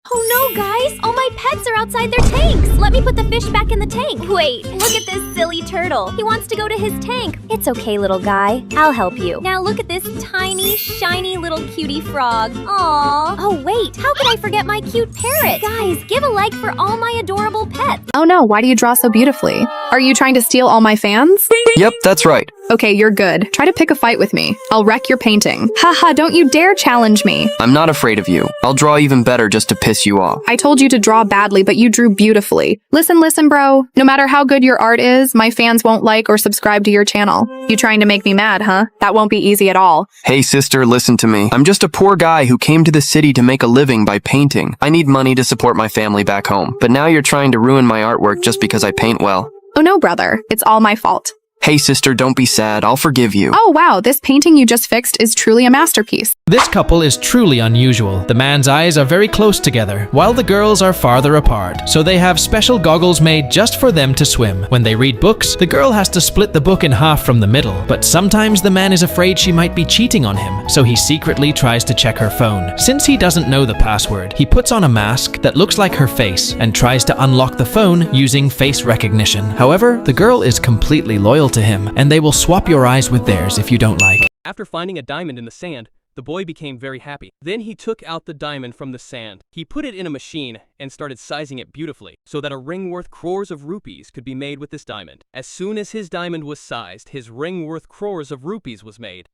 Oh no, guys! All my pets are outside their tanks! Let me put the fish back in the tank! Wait, look at this silly turtle! He wants to go to his tank! It's okay, little guy. I'll help you. Now look at this tiny, shiny little cutie frog. Aww. Oh wait, how could I forget my cute parrot? Guys, give a like for all my adorable pets! Oh no, why do you draw so beautifully? Are you trying to steal all my fans? Yep, that's right. Okay, you're good. Try to pick a fight with me. I'll wreck your painting. Haha, don't you dare challenge me. I'm not afraid of you. I'll draw even better just to piss you off. I told you to draw badly, but you drew beautifully. Listen, bro. No matter how good your art is, my fans won't like or subscribe to your channel. You trying to make me mad, huh? That won't be easy at all. Hey sister, listen to me. I'm just a poor guy who came to the city to make a living by painting. I need money to support my family back home. But now you're trying to ruin my artwork just because I paint well. Oh no, brother. It's all my fault. Hey sister, don't be sad. I'll forgive you. Oh wow, this painting you just fixed is truly a masterpiece. This couple is truly unusual. The man's eyes are very close together, while the girls are farther apart. So they have special goggles made just for them to swim. When they read books, the girl has to split the book in half from the middle. But sometimes the man is afraid she might be cheating on him, so he secretly tries to check her phone. Since he doesn't know the password, he puts on a mask that looks like her face and tries to unlock the phone using face recognition. However, the girl is completely loyal to him, and they will swap your eyes with theirs if you don't like. After finding a diamond in the sand, the boy became very happy. Then he took out the diamond from the sand. He put it in a machine and started sizing it beautifully so that a ring worth crores of rupees could be made with this diamond. As soon as his diamond was sized, his ring worth crores of rupees was made.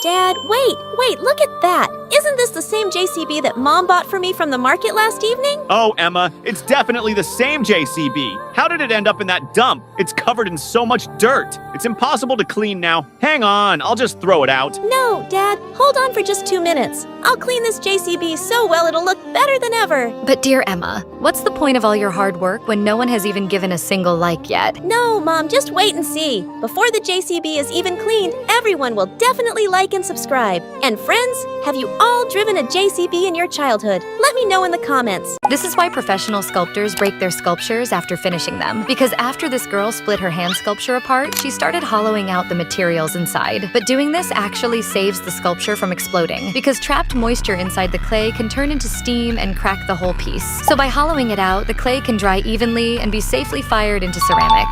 Dad, wait, look at that! Isn't this the same JCB that Mom bought for me from the market last evening? Oh, Emma, it's definitely the same JCB. How did it end up in that dump? It's covered in so much dirt. It's impossible to clean now. Hang on, I'll just throw it out. No, Dad, hold on for just 2 minutes. I'll clean this JCB so well it'll look better than ever. But dear Emma, what's the point of all your hard work when no one has even given a single like yet? No, Mom, just wait and see. Before the JCB is even cleaned, everyone will definitely like and subscribe. And friends, have you all driven a JCB in your childhood? Let me know in the comments. This is why professional sculptors break their sculptures after finishing them. Because after this girl split her hand sculpture apart, she started hollowing out the materials inside. But doing this actually saves the sculpture from exploding, because trapped moisture inside the clay can turn into steam and crack the whole piece. So by hollowing it out, the clay can dry evenly and be safely fired into ceramic.